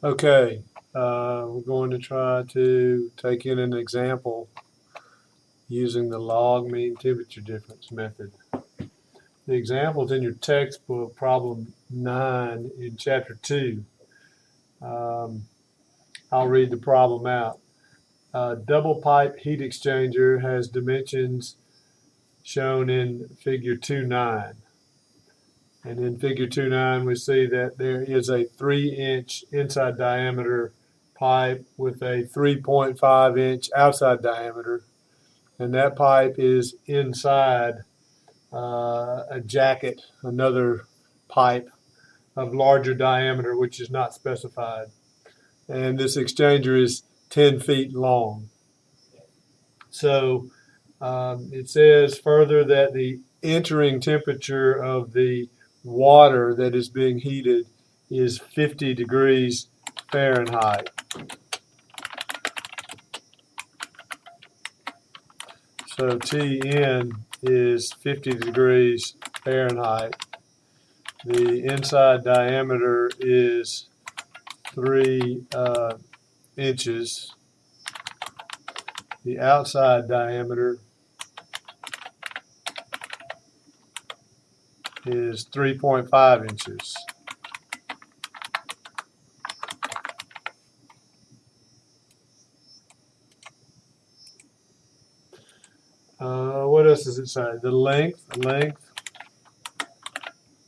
Okay, we're going to try to take in an example using the log mean temperature difference method. The example is in your textbook, problem 9 in chapter 2. I'll read the problem out. Double pipe heat exchanger has dimensions shown in figure 2.9. And in figure 2.9, we see that there is a 3-inch inside diameter pipe with a 3.5-inch outside diameter. And that pipe is inside a jacket, another pipe of larger diameter, which is not specified. And this exchanger is 10 feet long. So it says further that the entering temperature of the water that is being heated is 50 degrees Fahrenheit. So Tn is 50 degrees Fahrenheit. The inside diameter is 3 inches. The outside diameter is 3.5 inches. What else does it say? The length,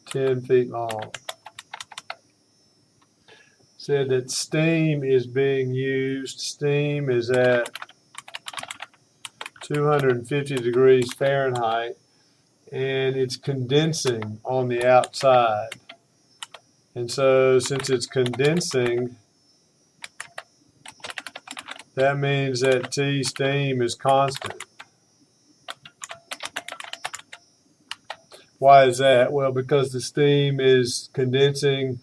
10 feet long. Said that steam is being used. Steam is at 250 degrees Fahrenheit, and it's condensing on the outside. And so since it's condensing, that means that T steam is constant. Why is that? Well, because the steam is condensing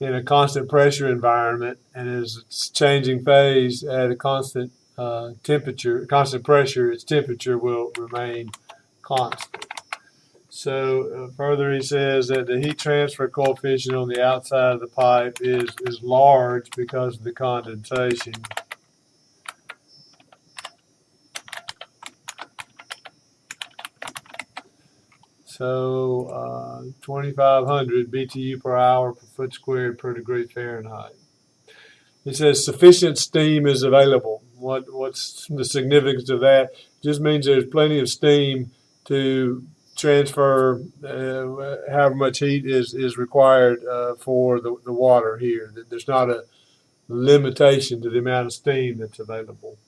in a constant pressure environment, and as it's changing phase at a constant constant pressure, its temperature will remain constant. So further, he says that the heat transfer coefficient on the outside of the pipe is large because of the condensation. So 2,500 BTU per hour per foot squared per degree Fahrenheit. It says sufficient steam is available. What's the significance of that? It just means there's plenty of steam to transfer however much heat is required for the water here. There's not a limitation to the amount of steam that's available.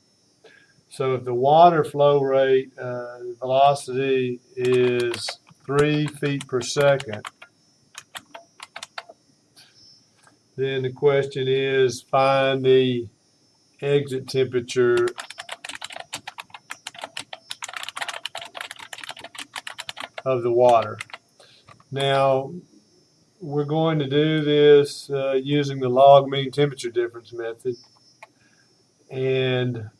So if the water flow rate velocity is 3 feet per second, then the question is find the exit temperature of the water. Now, we're going to do this using the log mean temperature difference method. And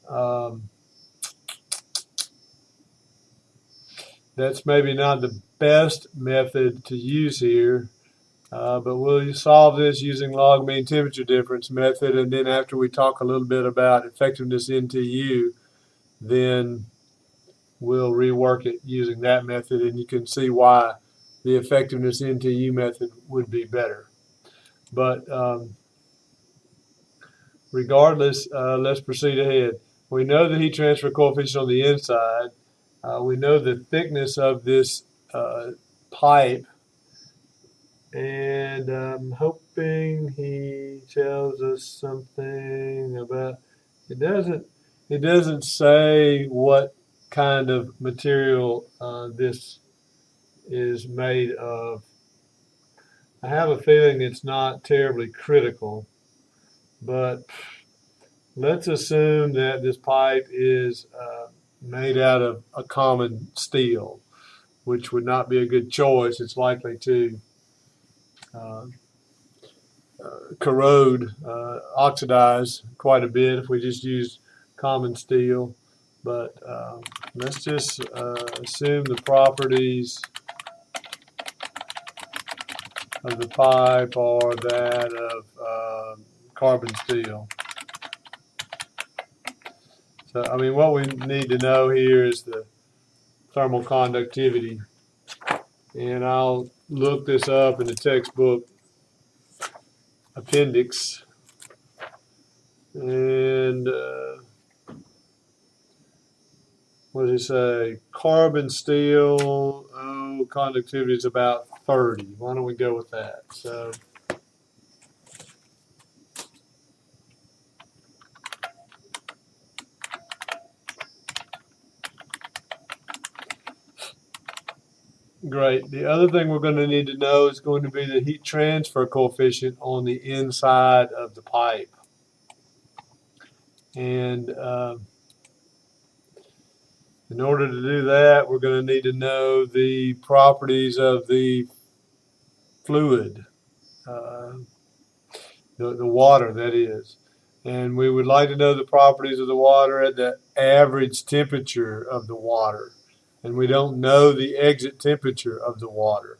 that's maybe not the best method to use here, but we'll solve this using log mean temperature difference method, and then after we talk a little bit about effectiveness NTU, then we'll rework it using that method, and you can see why the effectiveness NTU method would be better. But regardless, let's proceed ahead. We know the heat transfer coefficient on the inside. We know the thickness of this pipe, and I'm hoping he tells us something about it. Doesn't say what kind of material this is made of. I have a feeling it's not terribly critical, but let's assume that this pipe is made out of a common steel, which would not be a good choice. It's likely to corrode, oxidize quite a bit if we just use common steel. But let's just assume the properties of the pipe are that of carbon steel. So, I mean, what we need to know here is the thermal conductivity. And I'll look this up in the textbook appendix. And what does it say? Carbon steel, conductivity is about 30. Why don't we go with that? So, great. The other thing we're going to need to know is going to be the heat transfer coefficient on the inside of the pipe. And in order to do that, we're going to need to know the properties of the fluid, the water, that is. And we would like to know the properties of the water at the average temperature of the water. And we don't know the exit temperature of the water.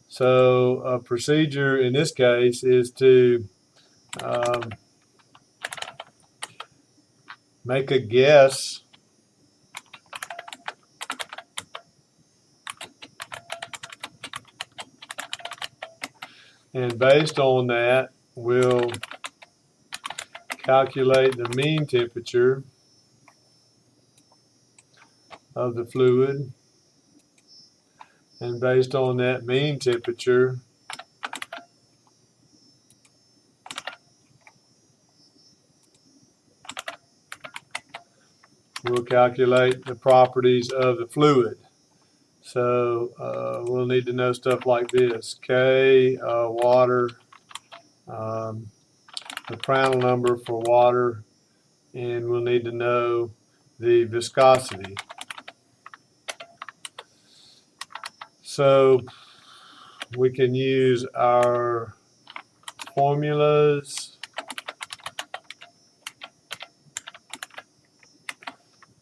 So a procedure in this case is to make a guess and based on that we'll calculate the mean temperature of the fluid, and based on that mean temperature we'll calculate the properties of the fluid. So we'll need to know stuff like this: K, water, the Prandtl number for water, and we'll need to know the viscosity. So we can use our formulas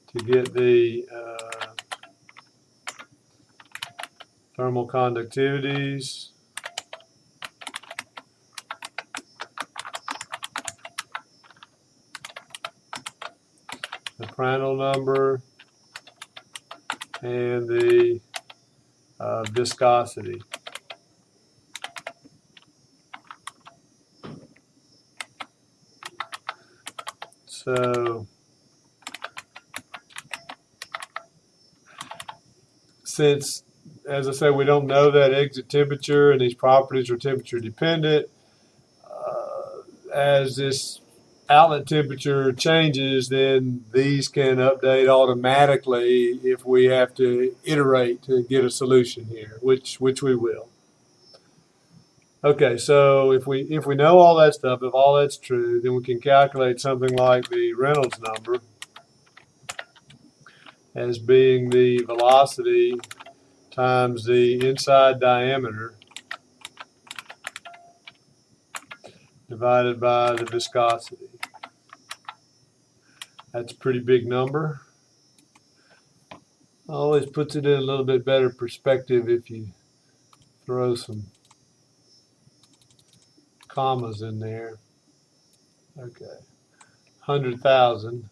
to get the thermal conductivities. The Prandtl number and the viscosity. So since, as I say, we don't know that exit temperature and these properties are temperature dependent, as this outlet temperature changes, then these can update automatically if we have to iterate to get a solution here, which we will. Okay, so if we know all that stuff, if all that's true, then we can calculate something like the Reynolds number as being the velocity times the inside diameter divided by the viscosity. That's a pretty big number. Always puts it in a little bit better perspective if you throw some commas in there. Okay, 100,000.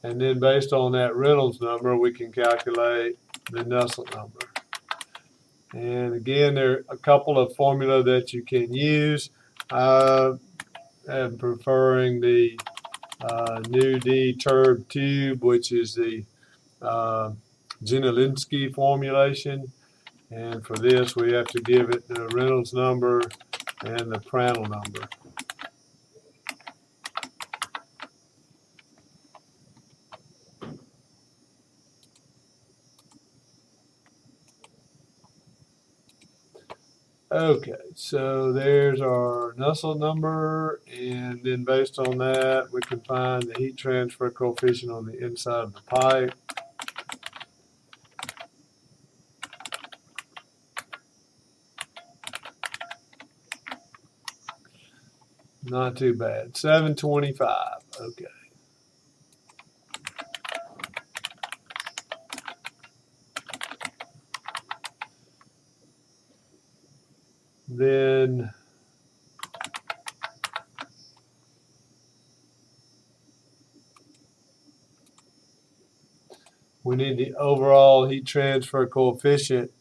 And then based on that Reynolds number, we can calculate the Nusselt number. And again, there are a couple of formula that you can use. I am preferring the new D turb tube, which is the Zielinski formulation. And for this, we have to give it the Reynolds number and the Prandtl number. Okay, so there's our Nusselt number, and then based on that, we can find the heat transfer coefficient on the inside of the pipe. Not too bad, 725, okay. Then we need the overall heat transfer coefficient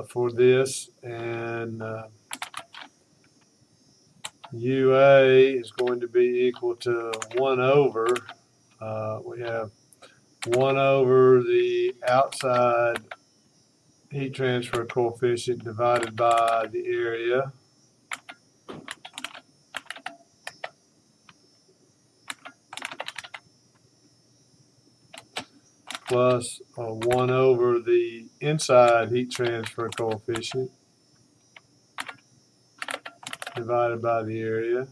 for this, and UA is going to be equal to 1 over, we have 1 over the outside heat transfer coefficient divided by the area, plus 1 over the inside heat transfer coefficient divided by the area,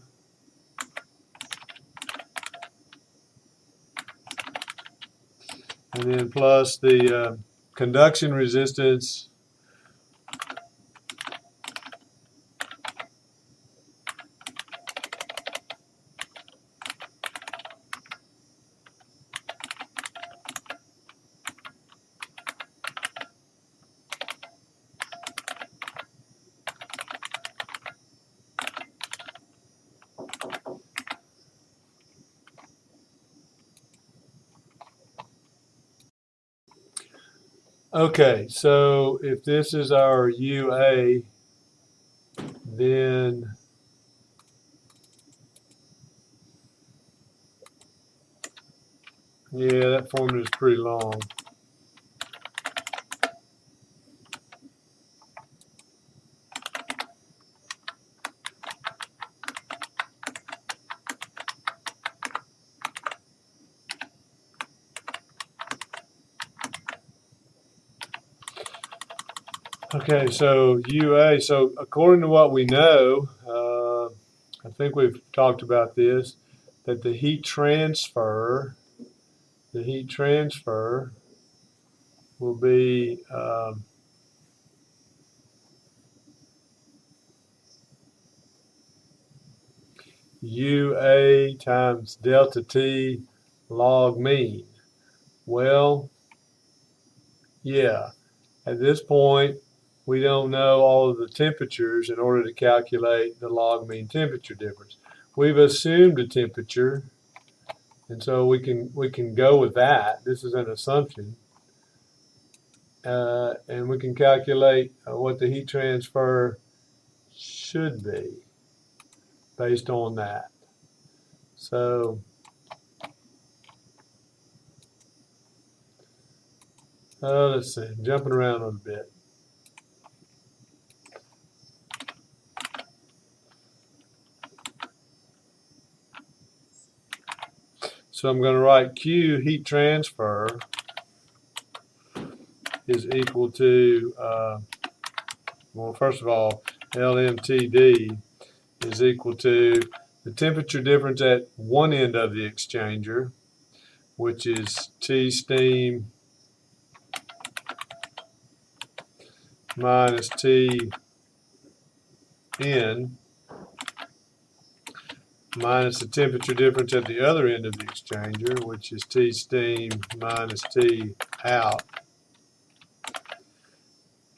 and then plus the conduction resistance Okay, so if this is our UA, then yeah, that formula is pretty long. Okay, so UA, so according to what we know, I think we've talked about this, that the heat transfer will be UA times delta T log mean. Well, yeah, at this point, we don't know all of the temperatures in order to calculate the log mean temperature difference. We've assumed a temperature, and so we can go with that. This is an assumption, and we can calculate what the heat transfer should be based on that. So let's see, jumping around a little bit. So I'm going to write Q heat transfer is equal to, well, first of all, LMTD is equal to the temperature difference at one end of the exchanger, which is T steam minus T in, minus the temperature difference at the other end of the exchanger, which is T steam minus T out.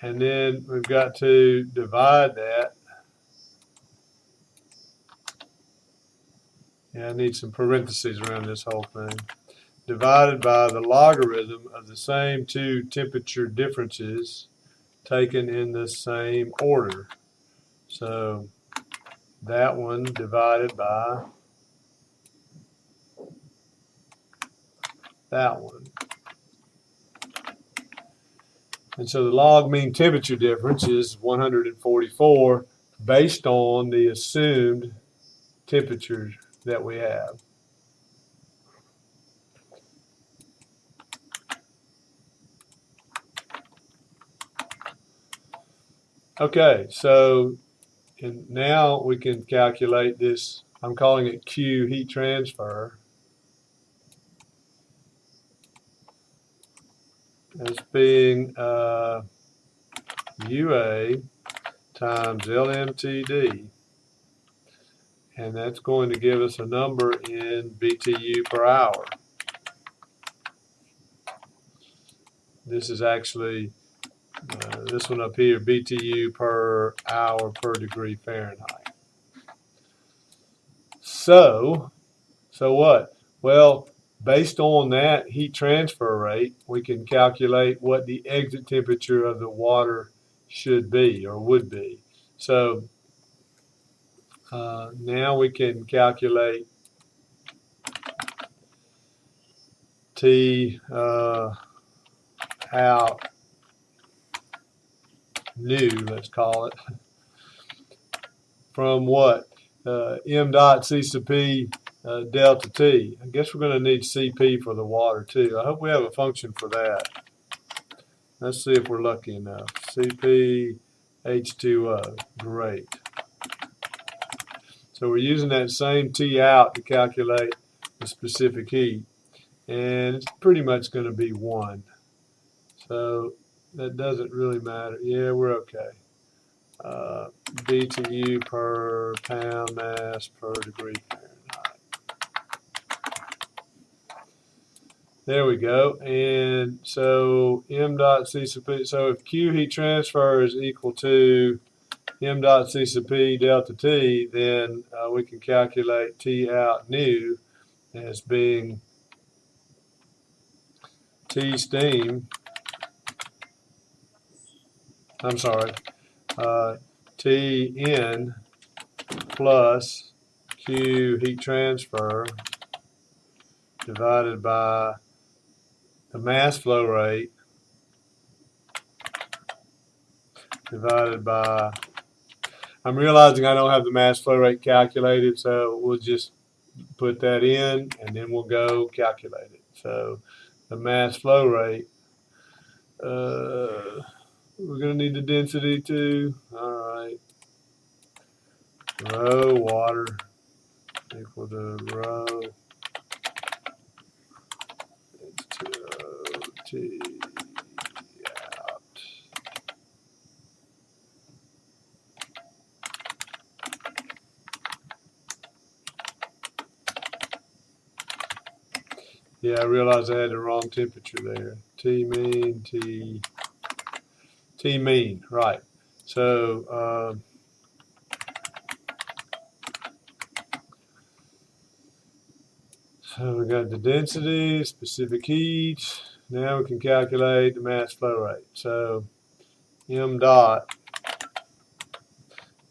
And then we've got to divide that. Yeah, I need some parentheses around this whole thing. Divided by the logarithm of the same two temperature differences taken in the same order. So that one divided by that one. And so the log mean temperature difference is 144 based on the assumed temperatures that we have. Okay, so now we can calculate this. I'm calling it Q heat transfer as being UA times LMTD, and that's going to give us a number in BTU per hour. This is actually this one up here, BTU per hour per degree Fahrenheit. So what? Well, Based on that heat transfer rate, we can calculate what the exit temperature of the water should be or would be. So now we can calculate T out new, let's call it, from what? M dot C sub P delta T. I guess we're going to need CP for the water too. I hope we have a function for that. Let's see if we're lucky enough. CP H2O. Great. So we're using that same T out to calculate the specific heat. And it's pretty much going to be 1. So that doesn't really matter. Yeah, we're okay. BTU per pound mass per degree Fahrenheit. There we go. And so M dot C sub P, so if Q heat transfer is equal to M dot C sub P delta T, then we can calculate T out new as being T steam, I'm sorry, T in plus Q heat transfer divided by the mass flow rate divided by, I'm realizing I don't have the mass flow rate calculated, so we'll just put that in and then we'll go calculate it. So the mass flow rate, we're going to need the density too. All right. Rho water equal to rho H2O T out. Yeah, I realized I had the wrong temperature there. T mean, right. So so we got the density, specific heat. Now we can calculate the mass flow rate. So M dot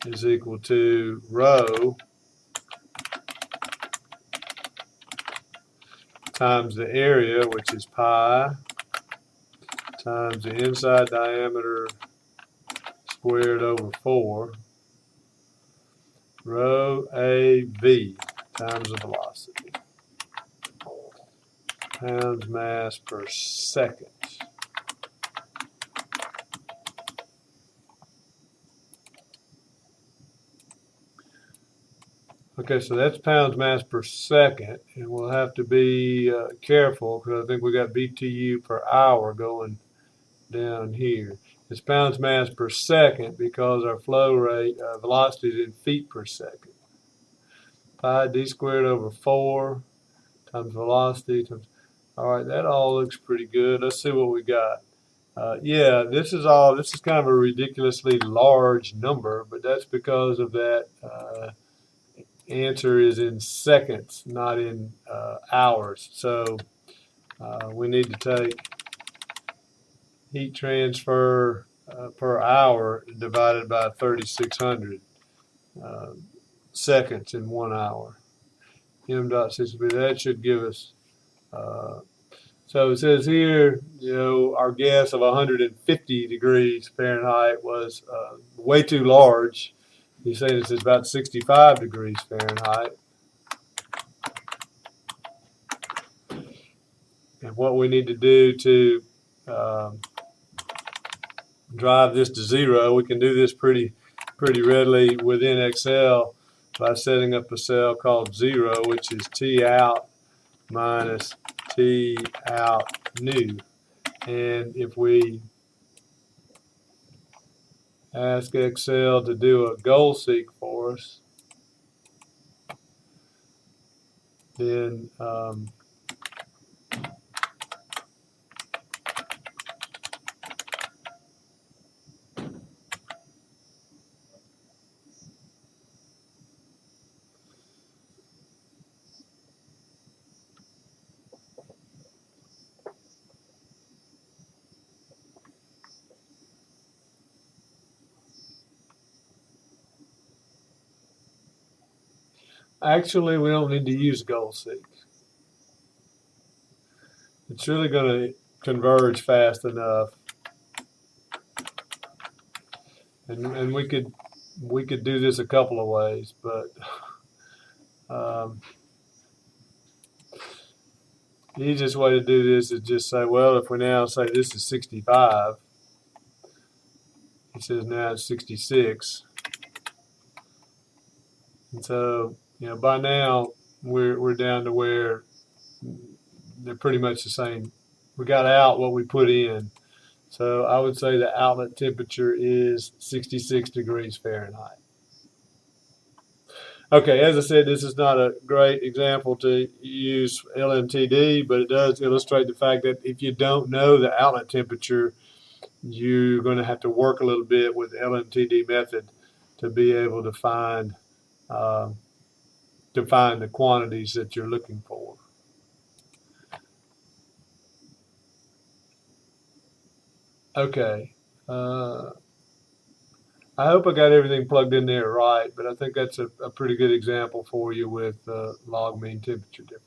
is equal to rho times the area, which is pi, times the inside diameter squared over 4, rho AV times the velocity, pounds mass per second. Okay, so that's pounds mass per second, and we'll have to be careful because I think we got BTU per hour going down here. It's pounds mass per second because our flow rate, velocity is in feet per second. Pi d squared over 4 times velocity times. All right, that all looks pretty good. Let's see what we got. Yeah, this is kind of a ridiculously large number, but that's because of that answer is in seconds, not in hours. So we need to take heat transfer per hour divided by 3,600 seconds in 1 hour. M dot 6B, that should give us, so it says here, our guess of 150 degrees Fahrenheit was way too large. He's saying it's about 65 degrees Fahrenheit. And what we need to do to drive this to 0, we can do this pretty readily within Excel by setting up a cell called 0, which is T out minus T out new. And if we ask Excel to do a goal seek for us, then actually, we don't need to use goal seek. It's really going to converge fast enough, and we could do this a couple of ways, but the easiest way to do this is just say, well, if we now say this is 65, it says now it's 66, and so by now we're down to where they're pretty much the same. We got out what we put in. So I would say the outlet temperature is 66 degrees Fahrenheit. Okay, as I said, this is not a great example to use LMTD, but it does illustrate the fact that if you don't know the outlet temperature, you're going to have to work a little bit with the LMTD method to be able to find the quantities that you're looking for. Okay. I hope I got everything plugged in there right, but I think that's a pretty good example for you with log mean temperature difference.